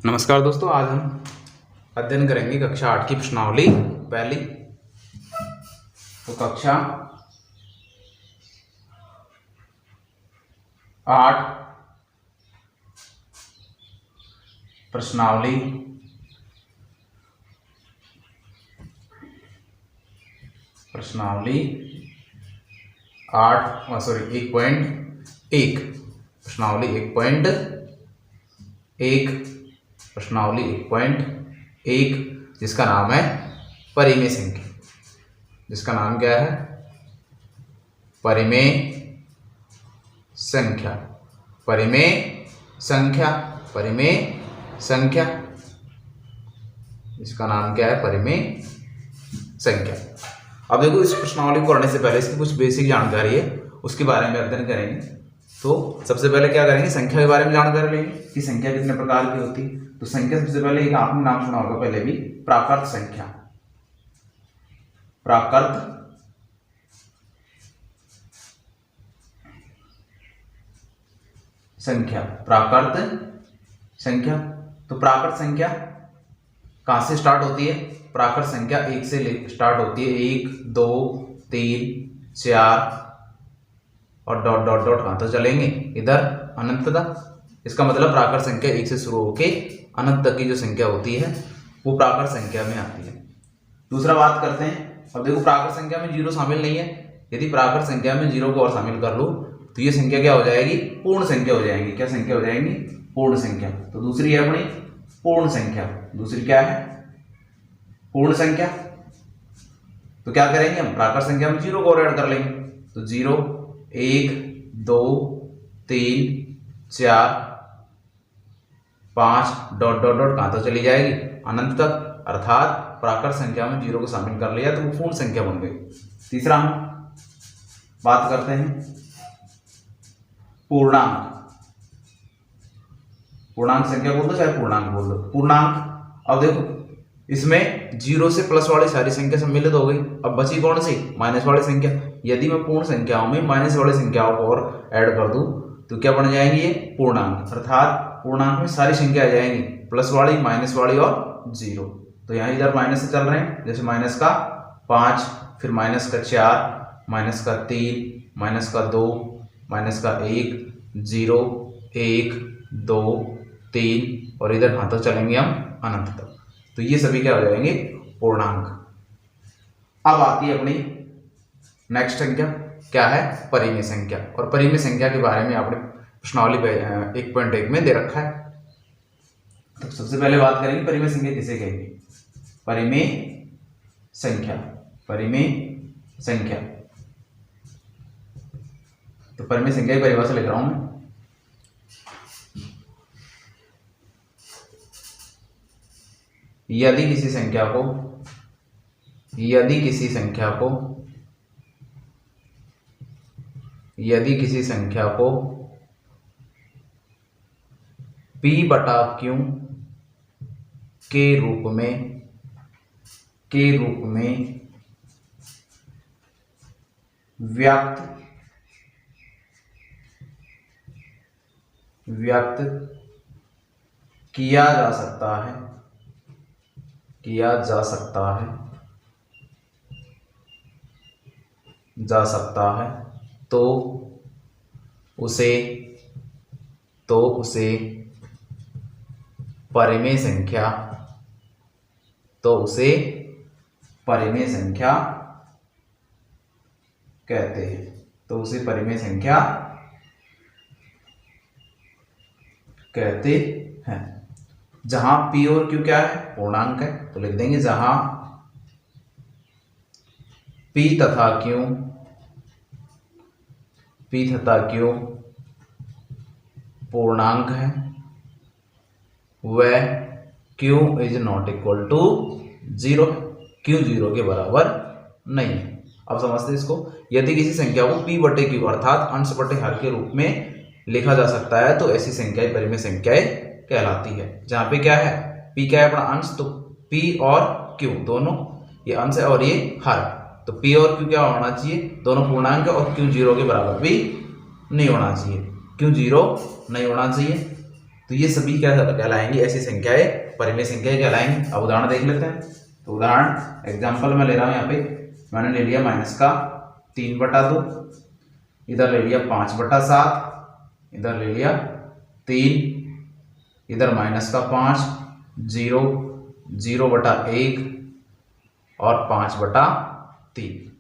नमस्कार दोस्तों, आज हम अध्ययन करेंगे कक्षा 8 की प्रश्नावली पहली। तो कक्षा 8 प्रश्नावली प्रश्नावली 1.1 प्रश्नावली 1.1 प्रश्नावली 1.1 जिसका नाम है परिमेय संख्या। जिसका नाम क्या है? परिमेय संख्या। परिमेय संख्या। परिमेय संख्या। इसका नाम क्या है? परिमेय संख्या। अब देखो, इस प्रश्नावली को करने से पहले इसकी कुछ बेसिक जानकारी है, उसके बारे में अध्ययन करेंगे। तो सबसे पहले क्या करेंगे? संख्या के बारे में जानकारी लेंगे कि संख्या कितने प्रकार की होती है। तो संख्या सबसे पहले एक आपने नाम सुना होगा पहले भी, प्राकृत संख्या। प्राकृत संख्या। प्राकृत संख्या। तो प्राकृत संख्या कहां से स्टार्ट होती है? प्राकृत संख्या 1 से स्टार्ट होती है। 1 2 3 4 और डॉट डॉट डॉट कहां तक चलेंगे? इधर अनंत तक। इसका मतलब प्राकृत संख्या 1 से शुरू होके अनंत तक की जो संख्या होती है वो प्राकृत संख्या में आती है। दूसरा बात करते हैं। अब देखो, प्राकृत संख्या में जीरो शामिल नहीं है। यदि प्राकृत संख्या में जीरो को और शामिल कर लो तो ये संख्या क्या हो जाएगी? पूर्ण संख्या हो जाएगी। क्या संख्या हो जाएंगी? पूर्ण संख्या। तो दूसरी है अपनी पूर्ण संख्या। दूसरी क्या है? पूर्ण संख्या। तो क्या करेंगे हम? प्राकृत संख्या में जीरो को और ऐड कर लेंगे। तो 0 1 2 3 4 5 डॉट डॉट डॉट कहां तक चली जाएगी? अनंत तक। अर्थात प्राकृत संख्या में जीरो को शामिल कर लिया तो वो पूर्ण संख्या बन गई। तीसरा हम बात करते हैं पूर्णांक। पूर्णांक संख्या बोल दो, चाहे पूर्णांक बोल दो। पूर्णांक। अब देखो, इसमें जीरो से प्लस वाली सारी संख्या सम्मिलित हो गई। अब बची कौन सी? माइनस वाली संख्या। यदि मैं पूर्ण संख्याओं में माइनस वाली संख्याओं को और ऐड कर दूं तो क्या बन जाएंगे? ये पूर्णांक। अर्थात पूर्णांक में सारी संख्या आ जाएंगी, प्लस वाली, माइनस वाली और जीरो। तो यहाँ इधर माइनस से चल रहे हैं, जैसे माइनस का 5, फिर माइनस का 4, माइनस का 3, माइनस का 2, माइनस का 1, 0 1 2 3 और इधर कहां तक चलेंगे हम? अनंत तक। तो ये सभी क्या हो जाएंगे? पूर्णांक। अब आती है अपनी नेक्स्ट संख्या, क्या है? परिमेय संख्या। और परिमेय संख्या के बारे में आपने प्रश्नावली 1.1 में दे रखा है। तो सबसे पहले बात करेंगे परिमेय संख्या किसे कहेंगे? परिमेय संख्या। परिमेय संख्या। तो परिमेय संख्या की परिभाषा लिख रहा हूं मैं। यदि किसी संख्या को p बटा q के रूप में व्यक्त किया जा सकता है तो उसे परिमेय संख्या कहते हैं। तो उसे परिमेय संख्या कहते हैं। जहां p और q क्या है? पूर्णांक है। तो लिख देंगे जहां p तथा q पूर्णांक है, वह q is not equal to 0। q 0 के बराबर नहीं है। अब समझते हैं इसको। यदि किसी संख्या को p बटे q अर्थात अंश बटे हर के रूप में लिखा जा सकता है तो ऐसी संख्याएं परिमेय संख्याएं कहलाती है। जहां पे क्या है? p क्या है? अपना अंश। तो p और q दोनों, ये अंश है और ये हर। तो p और q क्या होना चाहिए? दोनों पूर्णांक है और q 0 के बराबर भी नहीं होना चाहिए। q 0 नहीं होना चाहिए। तो ये सभी क्या कहलाएंगी, ऐसी संख्याएं परिमेय संख्याएं कहलाएंगी। अब उदाहरण देख लेते हैं। तो उदाहरण एग्जाम्पल मैं ले रहा हूँ, यहाँ पे मैंने ले लिया माइनस का 3/2, इधर ले लिया 5/7, इधर ले लिया 3, इधर माइनस का 5, 0, 0/1 और 5/3।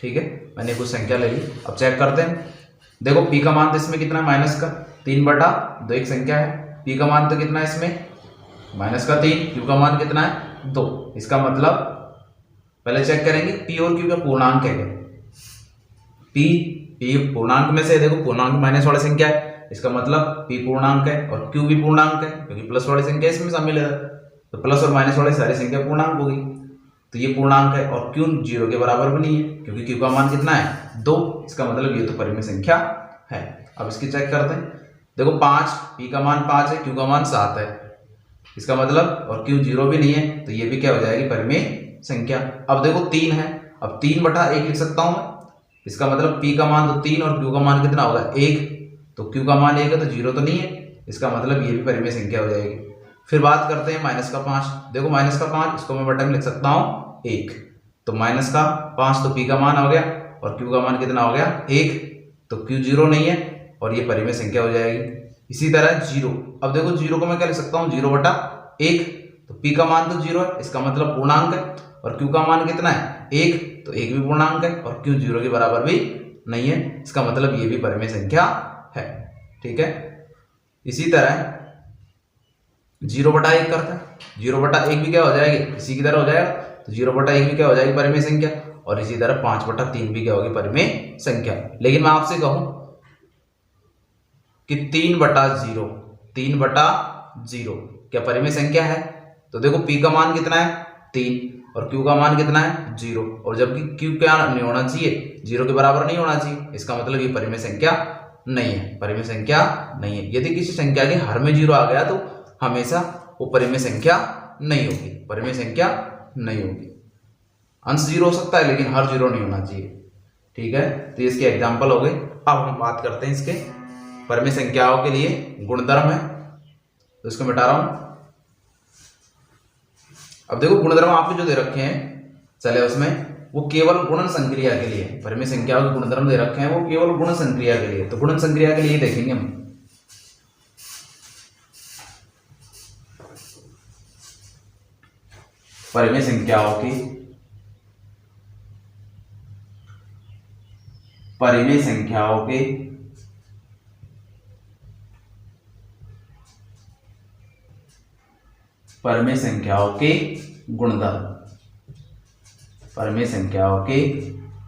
ठीक है, मैंने कुछ संख्या ले ली। अब चेक करते हैं। देखो पी का मान तो इसमें कितना है, माइनस का 3/2, एक संख्या है। पी का मान तो कितना है इसमें, माइनस का 3। क्यू का मान कितना है, 2। इसका मतलब पहले चेक करेंगे पी और क्यू का पूर्णांक है क्या। पी पूर्णांक में से, देखो पूर्णांक माइनस वाली संख्या है, इसका मतलब पी पूर्णांक है और क्यू भी पूर्णांक है, क्योंकि प्लस वाली संख्या इसमें शामिल है। तो प्लस और माइनस वाली सारी संख्या पूर्णांक होगी, तो ये पूर्णांक है। और क्यू 0 के बराबर भी नहीं है, क्योंकि क्यू का मान कितना है, 2। इसका मतलब ये तो परिमेय संख्या है। अब इसकी चेक करते हैं। देखो 5, पी का मान 5 है, क्यू का मान 7 है, इसका मतलब, और क्यू 0 भी नहीं है, तो ये भी क्या हो जाएगी, परिमेय संख्या। अब देखो 3 है, अब 3/1 लिख सकता हूं मैं। इसका मतलब पी का मान तो 3 और क्यू का मान कितना होगा, 1। तो क्यू का मान 1 है, तो 0 तो नहीं है, इसका मतलब ये भी परिमेय संख्या हो जाएगी। फिर बात करते हैं माइनस का 5। देखो माइनस का 5, इसको मैं बटन में लिख सकता हूँ 1। तो माइनस का 5 तो पी का मान हो गया और क्यू का मान कितना हो गया, 1। तो क्यू 0 नहीं है और ये परिमेय संख्या हो जाएगी। इसी तरह 0, अब देखो 0 को मैं क्या लिख सकता हूँ, 0/1। तो पी का मान तो 0 है, इसका मतलब पूर्णांक है, और क्यू का मान कितना है, 1। तो 1 भी पूर्णांक है और क्यू 0 के बराबर भी नहीं है, इसका मतलब ये भी परिमेय संख्या है। ठीक है, इसी तरह 0/1 करता है, 0/1 भी क्या हो जाएगी, इसी की तरह हो जाएगा। तो 0/1 भी क्या हो जाएगी, परिमेय संख्या। और इसी तरह 5/3 भी क्या होगी, परिमेय संख्या। लेकिन मैं आपसे कहूं कि 3/0 क्या परिमेय संख्या है। तो देखो पी का मान कितना है, 3 और क्यू का मान कितना है, 0। और जबकि क्यू क्या नहीं होना चाहिए, 0 के बराबर नहीं होना चाहिए, इसका मतलब ये परिमेय संख्या नहीं है, परिमेय संख्या नहीं है। यदि किसी संख्या के हर में 0 आ गया तो हमेशा वो परिमेय संख्या नहीं होगी, परिमेय संख्या नहीं होगी। अंश 0 हो सकता है लेकिन हर 0 नहीं होना चाहिए। ठीक है, तो इसके एग्जाम्पल हो गए। अब हम बात करते हैं इसके परिमेय संख्याओं के लिए गुणधर्म है, तो इसको मिटा रहा हूं। अब देखो गुणधर्म आपको जो दे रखे हैं चले उसमें, वो केवल गुणन संक्रिया के लिए, परिमेय संख्याओं के गुणधर्म दे रखे हैं वो केवल गुणन संक्रिया के लिए। तो गुणन संक्रिया के लिए देखेंगे हम। परिमेय संख्याओं की परिमेय संख्याओं के परिमेय संख्याओं के गुणधर्म, परिमेय संख्याओं के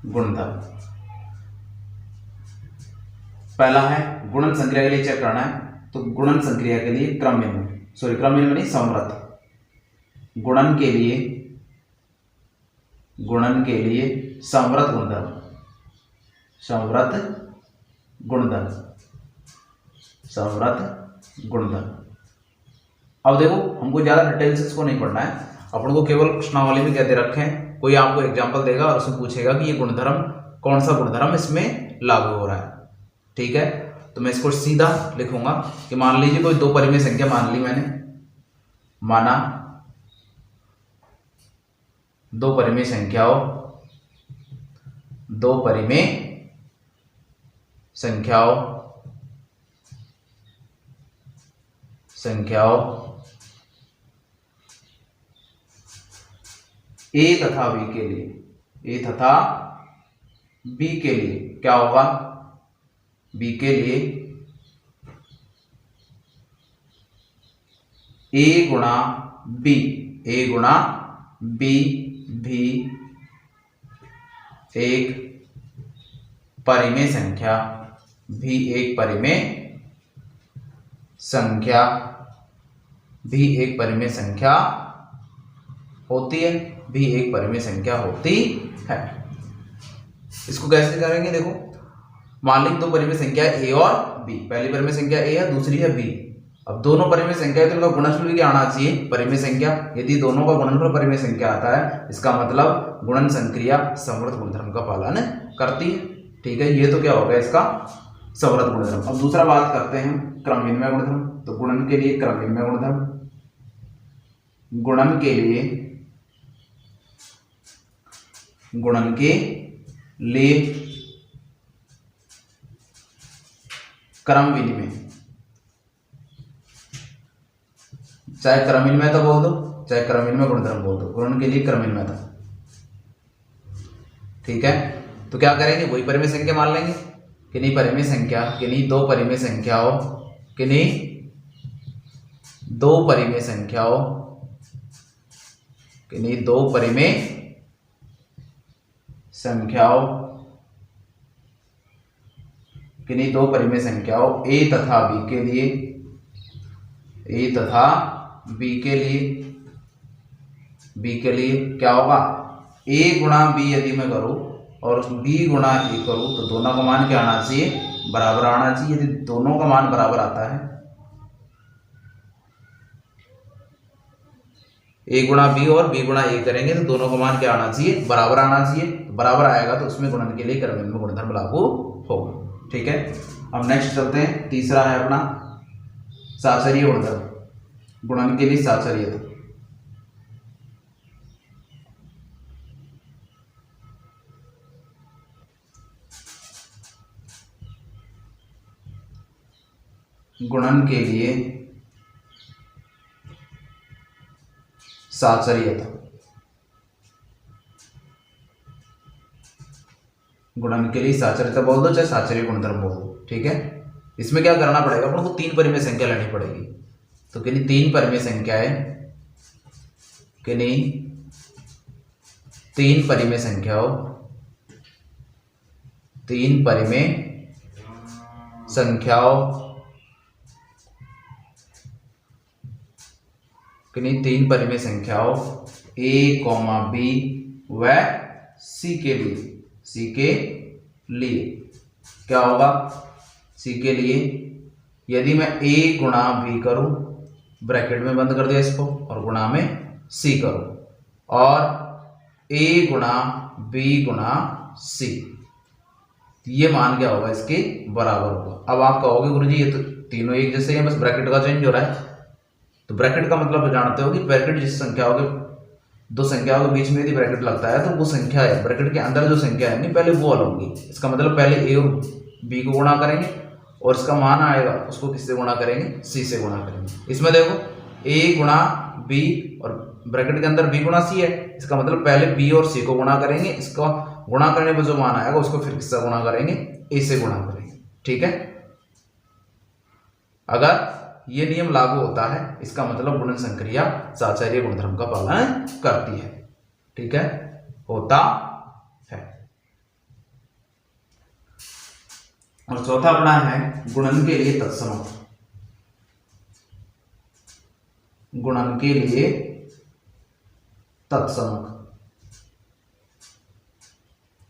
गुणधर्म। पहला है गुणन संक्रिया के लिए चेक करना है, तो गुणन संक्रिया के लिए क्रममीन नहीं समवर्त, गुणन के लिए समवर्त गुणधर्म, समवर्त गुणधर्म। अब देखो हमको ज्यादा डिटेल से इसको नहीं पढ़ना है, अपन को केवल प्रश्नावली में क्या दे रखे हैं, कोई आपको एग्जांपल देगा और उसमें पूछेगा कि ये गुणधर्म कौन सा गुणधर्म इसमें लागू हो रहा है। ठीक है, तो मैं इसको सीधा लिखूंगा कि मान लीजिए कोई दो परिमेय संख्या मान ली मैंने, माना दो परिमेय संख्याओं ए तथा बी के लिए क्या होगा, बी के लिए ए गुणा बी भी एक परिमेय संख्या होती है, इसको कैसे करेंगे, देखो मान ली दो परिमेय संख्या ए और बी, पहली परिमेय संख्या ए है दूसरी है बी। अब दोनों परिमेय संख्या है तो इनका गुणनफल भी क्या आना चाहिए, परिमेय संख्या। यदि दोनों का गुणनफल परिमेय संख्या आता है, इसका मतलब गुणन संक्रिया समवर्त गुणधर्म का पालन करती है। ठीक है, ये तो क्या होगा इसका समवर्त गुणधर्म। अब दूसरा बात करते हैं क्रमविनिमय गुणधर्म। तो गुणन के लिए क्रमविनिमय गुणधर्म, गुणन के लिए क्रम विनिमय, चाहे क्रम विनिमय तो बोल दो चाहे क्रम विनिमय गुणधर्म बोल दो, गुणन के लिए क्रम विनिमय था। ठीक है, तो क्या करेंगे, वही परिमेय संख्या मान लेंगे। किन्हीं परिमेय संख्या, किन्हीं दो परिमेय संख्याओं, किन्हीं दो परिमेय संख्याओं, किन्हीं दो परिमेय संख्याओं, किन्हीं दो परिमेय संख्याओं a तथा b के लिए, a तथा b के लिए क्या होगा, a गुणा b यदि मैं करूं और b गुणा a करूं तो दोनों का मान क्या आना चाहिए, बराबर आना चाहिए। यदि दोनों का मान बराबर आता है, a गुणा b और b गुणा a करेंगे तो दोनों का मान क्या आना चाहिए, बराबर आना चाहिए। तो बराबर आएगा तो उसमें गुणन के लिए क्रमविनिमय गुणधर्म लागू होगा। ठीक है, अब नेक्स्ट चलते हैं। तीसरा है अपना साचर्य गुणधर्म, गुणन के लिए साचर्यता। गुणन के लिए साचर्यता, गुणन के लिए साचर्यता बोल दो चाहे साचर्य गुणधर्म बोल दो। ठीक है, इसमें क्या करना पड़ेगा, अपन को तीन परिमेय संख्या लेनी पड़ेगी। तो किन्हीं तीन परिमेय संख्याएं, किन्हीं तीन परिमेय संख्याओं, तीन परिमेय संख्याओं, किन्हीं तीन परिमेय संख्याओं a, b व c के लिए, c के लिए क्या होगा, c के लिए यदि मैं a गुणा b करूं, ब्रैकेट में बंद कर दिया इसको, और गुणा में c करूं, और a गुणा b गुणा c, ये मान क्या होगा, इसके बराबर होगा। अब आप कहोगे गुरुजी ये तो तीनों एक जैसे हैं, बस ब्रैकेट का चेंज हो रहा है। तो ब्रैकेट का मतलब जानते हो कि ब्रैकेट जिस संख्याओं के, दो संख्याओं के बीच में यदि ब्रैकेट लगता है तो वो संख्या है, ब्रैकेट के अंदर जो संख्या है पहले वो अलग होगी। इसका मतलब पहले a और b को गुणा करेंगे और इसका मान आएगा उसको किससे गुणा करेंगे, c से गुणा करेंगे। इसमें देखो a गुणा b और ब्रैकेट के अंदर b गुणा c है, इसका मतलब पहले b और c को गुणा करेंगे, इसका गुणा करने पर जो मान आएगा उसको फिर किससे गुणा करेंगे, a से गुणा करेंगे। ठीक है, अगर ये नियम लागू होता है इसका मतलब गुणन संक्रिया साचर्य गुणधर्म का पालन करती है। ठीक है, होता है। और चौथा अपना है गुणन के लिए तत्समक, गुणन के लिए तत्समक,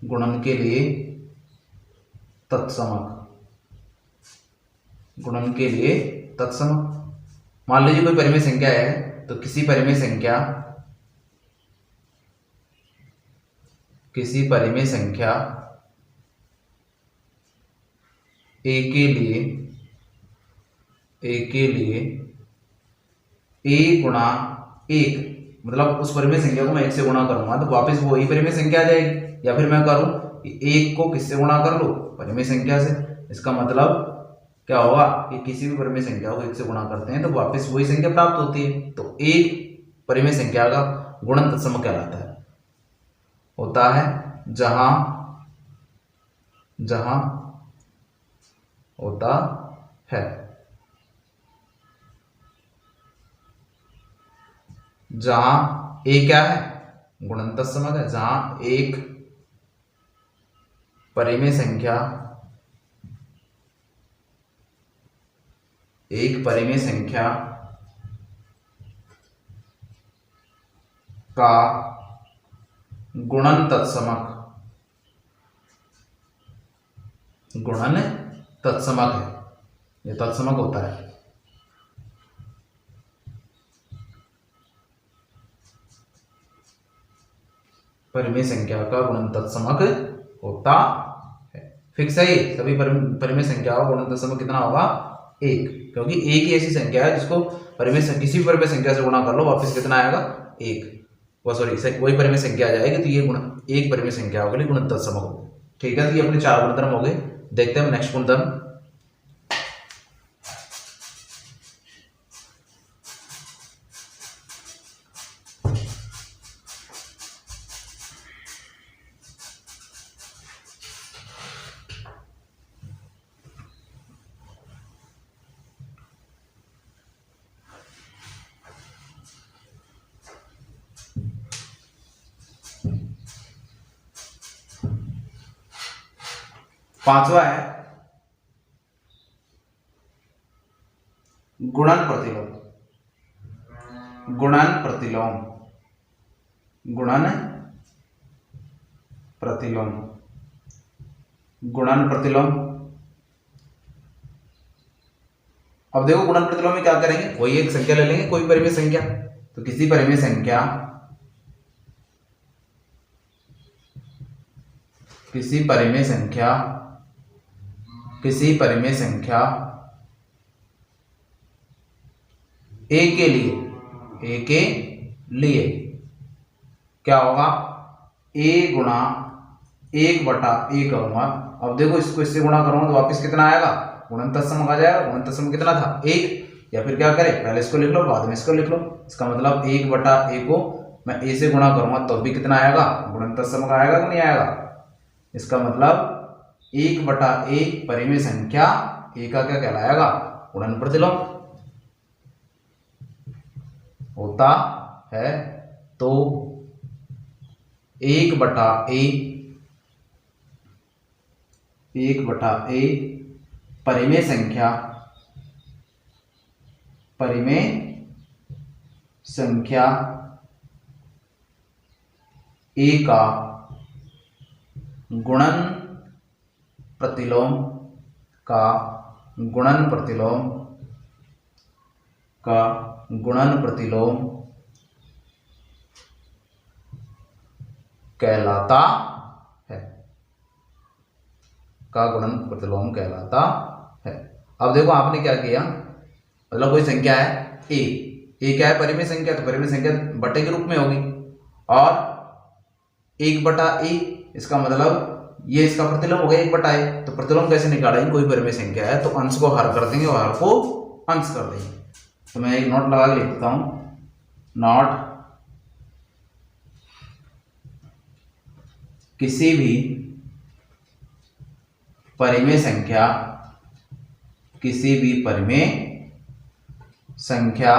गुणन के लिए तत्समक, गुणन के लिए तत्समक। मान लीजिए कोई परिमेय संख्या है, तो किसी परिमेय संख्या, किसी परिमेय संख्या a के लिए, a के लिए a गुणा एक, मतलब उस परिमेय संख्या को मैं एक से गुणा करूंगा तो वापस वो ही परिमेय संख्या आ जाएगी। या फिर मैं करूं एक को किससे गुणा कर लो, परिमेय संख्या से। इसका मतलब क्या होगा कि किसी भी परिमेय संख्या को एक से गुणा करते हैं तो वापस वही संख्या प्राप्त होती है। तो एक परिमेय संख्या का गुणन तत्समक कहलाता है, होता है जहां, जहां होता है, जहां ए क्या है, गुणन तत्समक है, जहां एक परिमेय संख्या, एक परिमेय संख्या का गुणन तत्समक, गुणन तत्समक है, ये तत्समक होता है। परिमेय संख्या का गुणन तत्समक होता है। फिक्स है, सभी परिमेय संख्याओं का गुणन तत्समक कितना होगा, 1, क्योंकि एक ही ऐसी संख्या है जिसको परिमेय किसी भी परिमेय संख्या से गुणा कर लो वापस कितना आएगा 1, वो सॉरी वही परिमेय संख्या आ जाएगी, तो ये एक परिमेय संख्या हो गई गुणनफल समग्र। ठीक है, तो ये अपने 4 गुणधर्म हो गए। देखते हैं नेक्स्ट गुणधर्म। पांचवा है गुणन प्रतिलोम। गुणन प्रतिलोम, गुणन प्रतिलोम, गुणन प्रतिलोम। अब देखो गुणन प्रतिलोम में क्या करेंगे, वही एक संख्या ले लेंगे, कोई परिमेय संख्या, तो किसी परिमेय संख्या, किसी परिमेय संख्या, किसी परिमेय संख्या a के लिए, a के लिए क्या होगा, a गुणा 1/a करूंगा। अब देखो इसको इससे गुणा करूंगा तो वापस कितना आएगा, गुणनफल सम आ जाएगा। गुणनफल सम कितना था 1, या फिर क्या करें पहले इसको लिख लो बाद में इसको लिख लो। इसका मतलब 1/a को मैं a से गुणा करूंगा तो भी कितना आएगा, गुणनफल सम का आएगा कि नहीं आएगा। इसका मतलब 1/a परिमेय संख्या a का क्या कहलाएगा, गुणन प्रतिलोम होता है। तो 1/a परिमेय संख्या, परिमेय संख्या a का गुणन प्रतिलोम, का गुणन प्रतिलोम, का गुणन प्रतिलोम कहलाता है, का गुणन प्रतिलोम कहलाता है। अब देखो आपने क्या किया, मतलब कोई संख्या है a क्या है, परिमेय संख्या, तो परिमेय संख्या बटे के रूप में होगी, और 1/a, इसका मतलब ये इसका प्रतिलोम हो गया 1/a। तो प्रतिलोम कैसे निकालेंगे, कोई परिमेय संख्या है तो अंश को हर कर देंगे और हर को अंश कर देंगे। तो मैं एक नोट लगा के लिख देता हूं, नोट किसी भी परिमेय संख्या, किसी भी परिमेय संख्या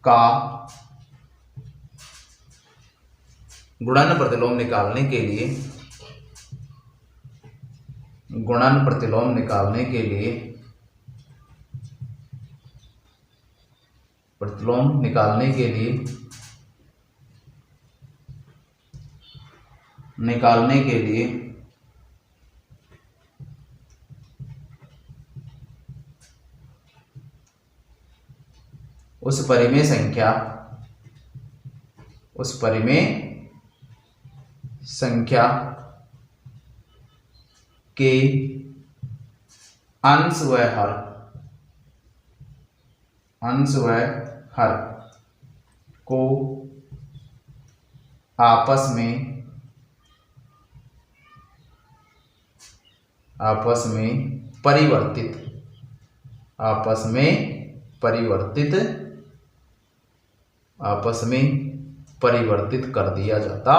का गुणन प्रतिलोम निकालने के लिए, गुणन प्रतिलोम निकालने के लिए, प्रतिलोम निकालने के लिए, निकालने के लिए उस परिमेय संख्या, उस परिमेय संख्या के अंश व हर, अंश व हर को आपस में, आपस में परिवर्तित, आपस में परिवर्तित, आपस में परिवर्तित कर दिया जाता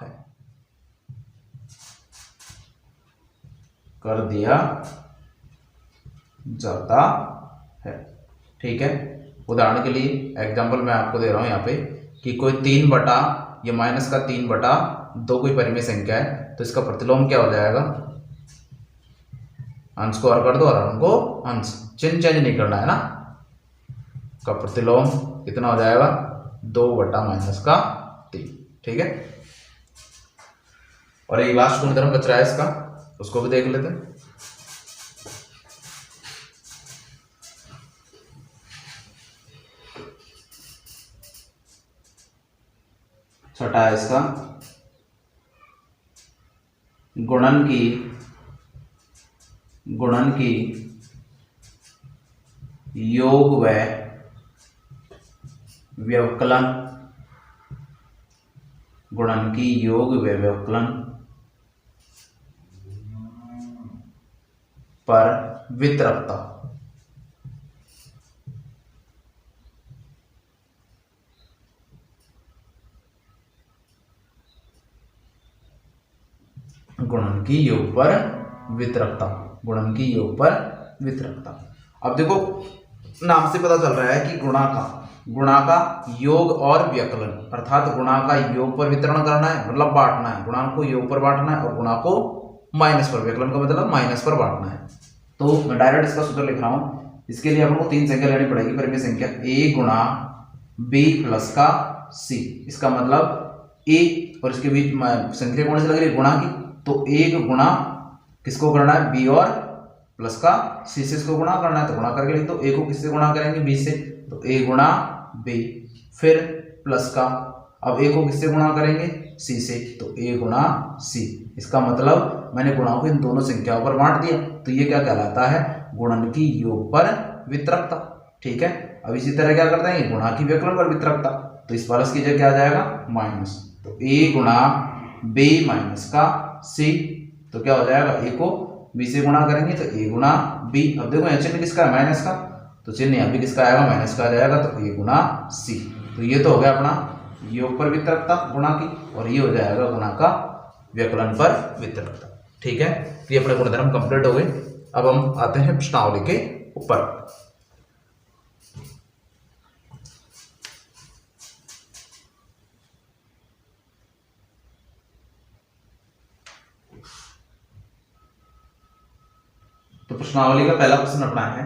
है, कर दिया जाता है। ठीक है, उदाहरण के लिए एग्जांपल मैं आपको दे रहा हूं यहाँ पे कि कोई 3 ये माइनस का 3/2 कोई परिमेय संख्या है, तो इसका प्रतिलोम क्या हो जाएगा, अंश को हर कर दो और हर को अंश, चिन्ह चेंज नहीं करना है ना। का प्रतिलोम कितना हो जाएगा, 2/-3। ठीक है, और एक लास्ट गुणधर्म बच रहा है इसका, उसको भी देख लेते हैं। छठा है इसका गुणन की योग व व्यवकलन, गुणनकी योग व व्यवकलन पर वितरकता। गुणनकी योग पर वितरकता, गुणनकी योग पर वितरकता। अब देखो नाम से पता चल रहा है कि गुणा का योग और व्यवकलन, अर्थात गुणा का योग पर वितरण करना है, मतलब बांटना है, गुणांक को योग पर बांटना है और गुणा को माइनस पर, व्यवकलन का मतलब माइनस पर बांटना है। तो मैं डायरेक्ट इसका सूत्र लिख रहा हूं। इसके लिए अपन को 3 संख्या लेनी पड़ेगी। परिमेय संख्या a गुणा b प्लस का c, इसका मतलब a और इसके बीच संख्या कौन सी लग रही है, गुणा की, तो 1 गुणा किसको करना है, b और प्लस का c से इसको गुणा करना है, तो गुणा करके लिख दो। a को किससे गुणा करेंगे, b से, तो a गुणा b, फिर प्लस का, अब a को किससे गुणा करेंगे, c से, तो a गुणा c। इसका मतलब मैंने गुणा को इन दोनों संख्याओं पर बांट दिया, तो ये क्या कहलाता है, गुणनकी योग पर वितरकता। ठीक है, अब इसी तरह क्या करते हैं, गुणा की व्यवकलन पर वितरकता, तो इस प्लस की जगह क्या आ जाएगा, माइनस, तो a गुणा b माइनस का c, तो क्या हो जाएगा, a को b से गुणा करेंगे तो a गुणा b। अब देखो यहाँ चिन्ह किसका है, माइनस का, तो चिन्ह यहाँ भी किसका आएगा, माइनस का आ जाएगा, तो a गुणा c। तो ये तो हो गया अपना योग पर वितरकता गुणा की, और ये हो जाएगा गुणा का व्यवकलन पर वितरकता। ठीक है, तो ये अपने गुणधर्म कंप्लीट हो गए। अब हम आते हैं प्रश्नावली के ऊपर। तो प्रश्नावली का पहला प्रश्न अपना है,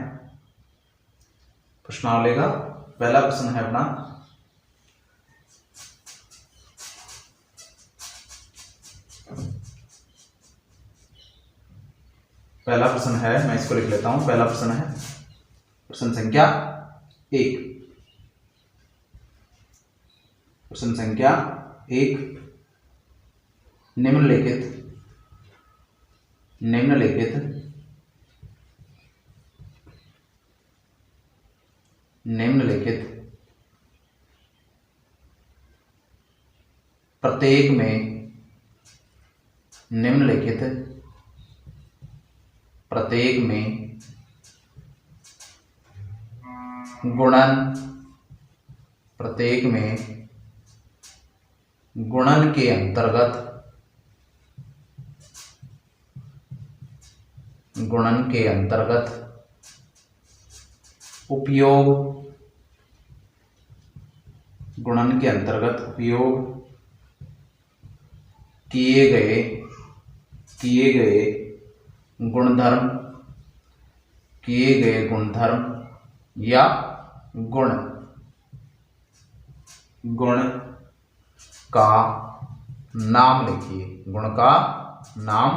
प्रश्नावली का पहला प्रश्न है अपना, पहला प्रश्न है, मैं इसको लिख लेता हूं। पहला प्रश्न है प्रश्न संख्या 1, प्रश्न संख्या 1, निम्नलिखित प्रत्येक में गुणन के अंतर्गत उपयोग किए गए गुणधर्म या गुण का नाम लिखिए, गुण का नाम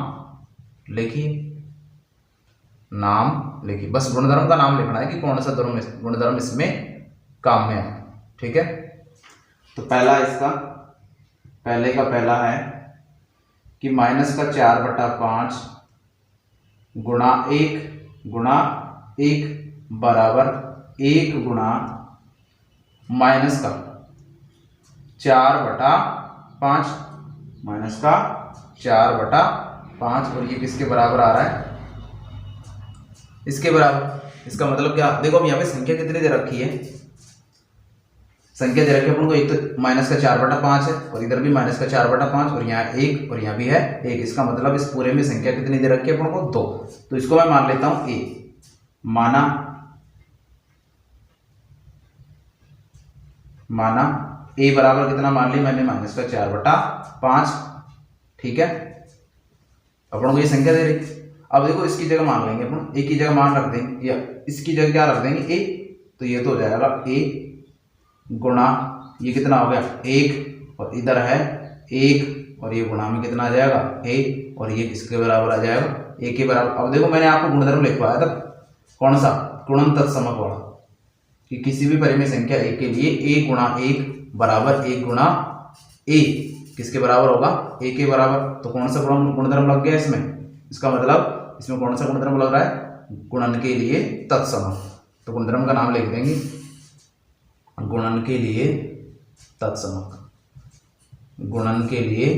लिखिए, बस गुणधर्म का नाम लिखना है कि कौन सा गुणधर्म इसमें काम में है। ठीक है, तो पहला है कि माइनस का 4/5 गुणा 1 बराबर 1 गुणा माइनस का 4/5, माइनस का 4/5, और ये किसके बराबर आ रहा है, इसके बराबर। इसका मतलब क्या, देखो अब यहाँ पे संख्या कितनी दे रखी है, संख्या दे रखी है अपन को, एक तो माइनस का 4/5 है और इधर भी माइनस का 4/5, और यहाँ 1 और यहाँ भी है 1। इसका मतलब इस पूरे में संख्या कितनी दे रखी है अपन को, 2। तो इसको मैं मान लेता हूं a, माना a बराबर कितना मान ली मैंने, माइनस का 4/5। ठीक है, अपन को ये संख्या दे रही। अब देखो इसकी जगह मान लेंगे अपन, a की जगह मान रख देंगे, या इसकी जगह क्या रख देंगे, a, तो ये तो हो जाएगा a गुणा, ये कितना हो गया 1, और इधर है 1, और ये गुणा में कितना आ जाएगा a, और ये किसके बराबर आ जाएगा, a के बराबर। अब देखो मैंने आपको गुणधर्म लिखवाया था, कौन सा, गुणन तत्समक वाला, कि किसी भी परिमेय संख्या a के लिए a गुणा 1 बराबर 1 गुणा a किसके बराबर होगा, a के बराबर। तो कौन सा गुणधर्म लग गया इसमें, इसका मतलब इसमें कौन सा गुणधर्म लग रहा है, गुणन के लिए तत्समक। तो गुणधर्म का नाम लिख देंगे गुणन के लिए तत्समक, गुणन के लिए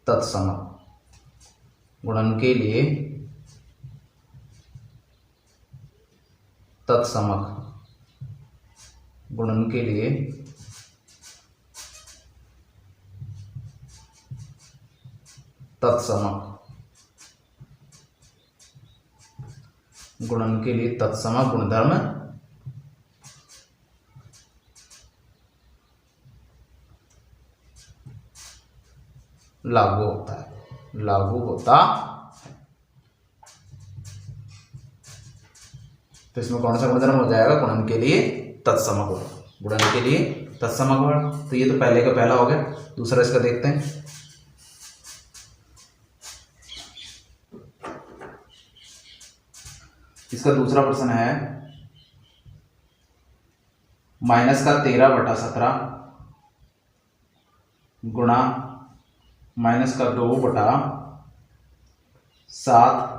तत्समक, गुणन के लिए तत्समक, गुणन के लिए तत्समक, गुणन के लिए तत्समक गुणधर्म लागू होता है, लागू होता है। तो इसमें कौन सा गुणधर्म हो जाएगा? गुणन के लिए तत्समक होगा, गुणन के लिए तत्समक होगा। तो ये तो पहले का पहला हो गया। दूसरा इसका देखते हैं। इसका दूसरा प्रश्न है -13/17 गुणा -2/7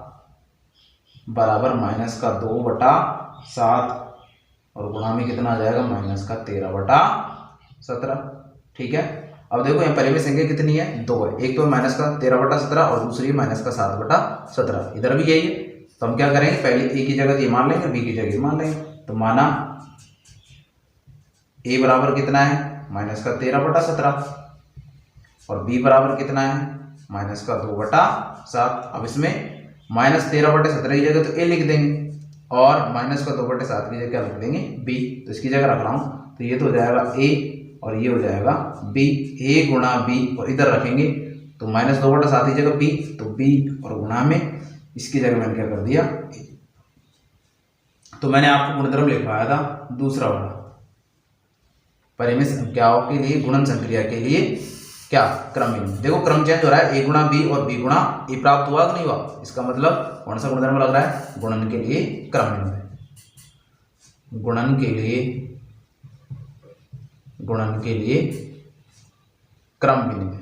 बराबर -2/7 और गुणा में कितना आ जाएगा? -13/17। ठीक है। अब देखो यहाँ पहले में संख्या कितनी है? 2 है। एक तो -13/17 और दूसरी -7/17। इधर भी यही है। तो हम क्या करेंगे? पहले ए की जगह ये मान लेंगे, बी की जगह ये मान लेंगे। तो माना ए बराबर कितना है? -13/17 और बी बराबर कितना है? -2/7। अब इसमें -13/17 की जगह तो ए लिख देंगे और -2/7 की जगह क्या लिख देंगे? बी। तो इसकी जगह रख रहा हूं। तो ये तो हो जाएगा ए और ये हो जाएगा बी। ए गुणा बी और इधर रखेंगे तो -2/7 की जगह बी, तो बी और गुणा में इसकी जगह मैंने क्या कर दिया? ए। तो मैंने आपको गुणधर्म लिखवाया था दूसरा वाला, परिमेय संख्याओं के लिए गुणन संक्रिया के लिए क्या? क्रम विनिमय। देखो क्रम चेंज हो रहा है, ए गुणा बी और बी गुणा ए प्राप्त हुआ कि नहीं हुआ? इसका मतलब कौन सा गुणधर्म लग रहा है? गुणन के लिए क्रम विनिमय, गुणन के लिए, गुणन के लिए क्रम विनिमय,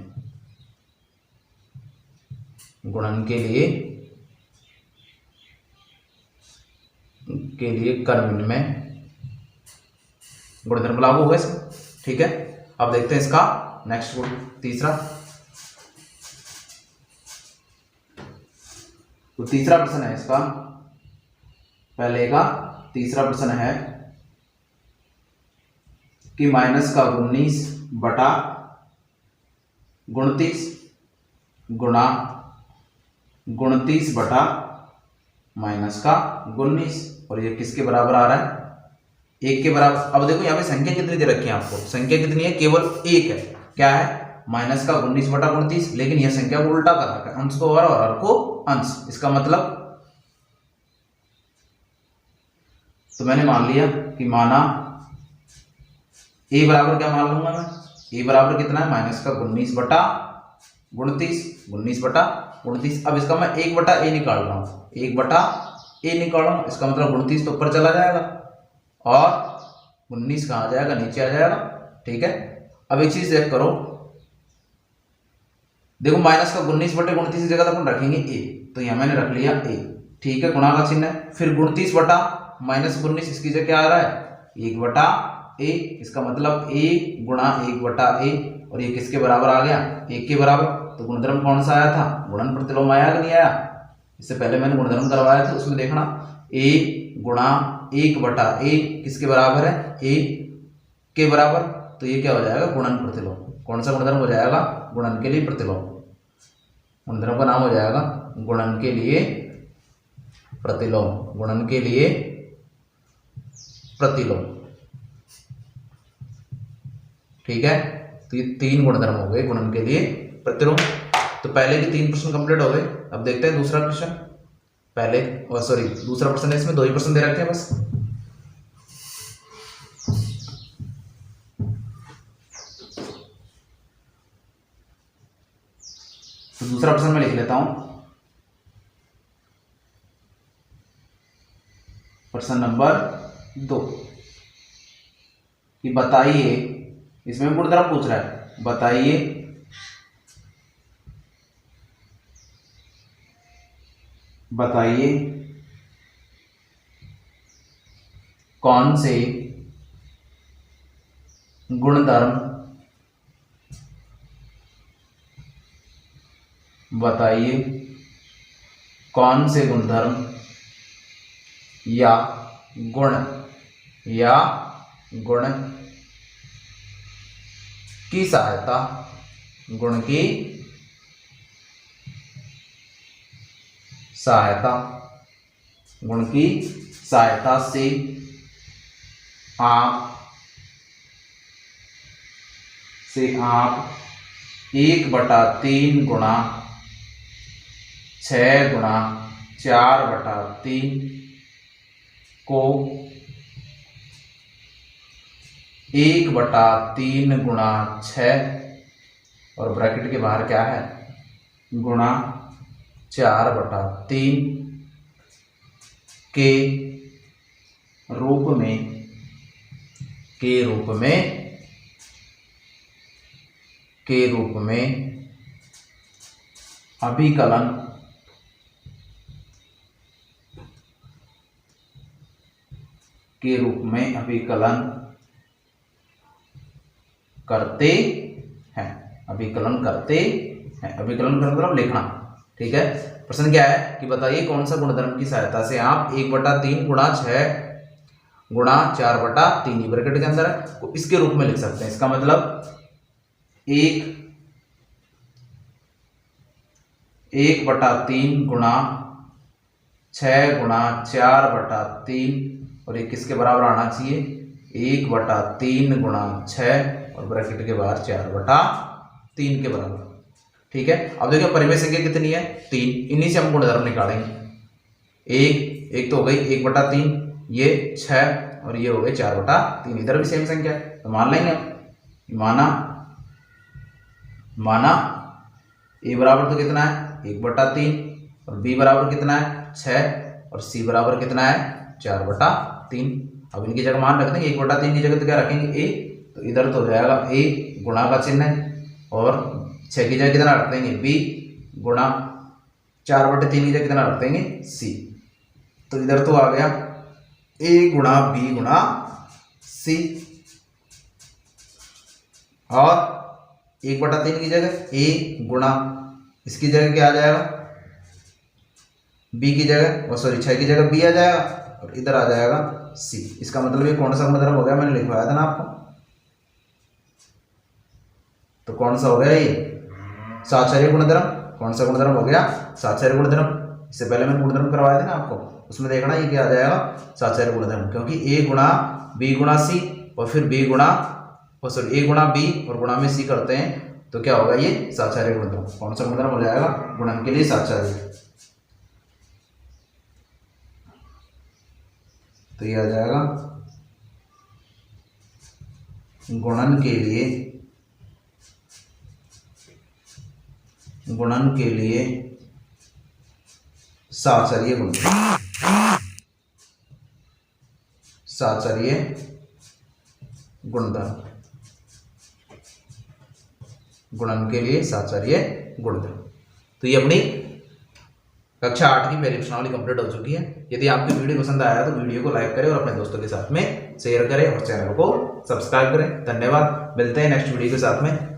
गुणन के लिए क्रम विनिमय गुणधर्म लागू होगा इसमें। ठीक है। अब देखते हैं इसका नेक्स्ट गुण, तीसरा। तो तीसरा प्रश्न है इसका, पहले का तीसरा प्रश्न है कि -19/29 गुणा 29/-19 और ये किसके बराबर आ रहा है? 1 के बराबर। अब देखो यहाँ पे संख्या कितनी दे रखी है आपको? संख्या कितनी है? केवल 1 है। क्या है? -19/29। लेकिन यह संख्या को उल्टा कर रखा है, अंश को हर और हर को अंश। इसका मतलब तो मैंने मान लिया कि माना ए बराबर क्या मान लूंगा मैं? ए बराबर कितना है? -19/29, 19/29। अब इसका मैं 1/a निकाल रहा हूं, 1/a निकाल रहा हूं। इसका मतलब 29 तो ऊपर चला जाएगा और 19 कहाँ आ जाएगा? नीचे आ जाएगा। ठीक है। अब एक चीज चेक करो, देखो -19/29 की जगह अपन रखेंगे ए, तो यहां मैंने रख लिया ए। ठीक है। गुणा का चिन्ह है। फिर 29/-19 इसकी जगह क्या आ रहा है? 1/a। इसका मतलब a गुणा 1/a और ये किसके बराबर आ गया? 1 के बराबर। तो गुणधर्म कौन सा आया था? गुणन प्रतिलोम आया कि नहीं आया? इससे पहले मैंने गुणधर्म करवाया था, उसमें देखना a गुणा 1/a किसके बराबर है? a के बराबर। तो ये क्या हो जाएगा? गुणन प्रतिलोम। कौन सा गुणधर्म हो जाएगा? गुणन के लिए प्रतिलोम। गुणधर्म का नाम हो जाएगा गुणन के लिए प्रतिलोम, गुणन के लिए प्रतिलोम। ठीक है। तो ये 3 गुणधर्म हो गए गुणन के लिए प्रतिलोम। तो पहले के 3 प्रश्न कंप्लीट हो गए। अब देखते हैं दूसरा प्रश्न। पहले दूसरा प्रश्न है, इसमें 2 ही प्रश्न दे रखे हैं बस। तो दूसरा प्रश्न मैं लिख लेता हूं। प्रश्न नंबर 2 कि बताइए, इसमें गुणधर्म पूछ रहा है, बताइए कौन से गुणधर्म बताइए, कौन से गुणधर्म या गुण की सहायता, गुण की सहायता, गुण की सहायता से आप 1/3 गुणा 6 गुणा 4/3 को 1/3 गुणा 6 और ब्रैकेट के बाहर क्या है गुणा 4/3 के रूप में अभिकलन करते हैं। अभिकलन करते हैं, अभिकलन का मतलब लिखना। ठीक है, प्रश्न क्या है कि बताइए कौन सा गुणधर्म की सहायता से आप 1/3 गुणा 6 गुणा 4/3 ब्रैकेट के अंदर है इसके रूप में लिख सकते हैं। इसका मतलब 1/3 गुणा 6 गुणा 4/3 और ये किसके बराबर आना चाहिए 1/3 गुणा 6 और ब्रैकेट के बाहर 4/3 के बराबर। ठीक है, अब देखिए परिमेय संख्या कितनी है 3, इन्हीं से हम गुणधर्म निकालेंगे। एक तो हो गई 1/3, ये 6 और ये हो गए 4/3, इधर भी सेम संख्या है तो मान लेंगे हम। माना ए बराबर तो कितना है 1/3 और बी बराबर कितना है 6 और सी बराबर कितना है 4/3। अब इनकी जगह मान रख देंगे 1/3 की जगह तो क्या रखेंगे ए, तो इधर तो हो जाएगा ए गुणा का चिन्ह है और 6 की जगह कितना रख देंगे बी गुणा 4/3 की जगह कितना रख देंगे सी, तो इधर तो आ गया ए गुणा बी गुणा सी और 1/3 की जगह ए गुणा इसकी जगह क्या आ जाएगा बी की जगह और सॉरी 6 की जगह बी आ जाएगा और इधर आ जाएगा सी। इसका मतलब ये कौन सा गुणधर्म हो गया, मैंने लिखवाया था ना आपको, तो कौन सा हो गया ये साहचर्य गुणधर्म। कौन सा गुणधर्म हो गया साहचर्य गुणधर्म। इससे पहले मैंने गुणधर्म करवाया था ना आपको, उसमें देखना ये क्या आ जाएगा साहचर्य गुणधर्म, क्योंकि ए गुणा बी गुणा सी और फिर बी गुणा सॉरी ए गुणा बी और गुणा में सी करते हैं तो क्या होगा ये साहचर्य गुणधर्म। कौन सा गुणधर्म हो जाएगा गुणन के लिए साहचर्य, तो ये आ जाएगा गुणन के लिए साहचर्य गुणधर्म, साहचर्य गुणधर्म, गुणन के लिए साहचर्य गुणधर्म। तो ये अपनी कक्षा 8 की पहली प्रश्नावली कंप्लीट हो चुकी है। यदि आपकी वीडियो पसंद आया तो वीडियो को लाइक करें और अपने दोस्तों के साथ में शेयर करें और चैनल को सब्सक्राइब करें। धन्यवाद, मिलते हैं नेक्स्ट वीडियो के साथ में।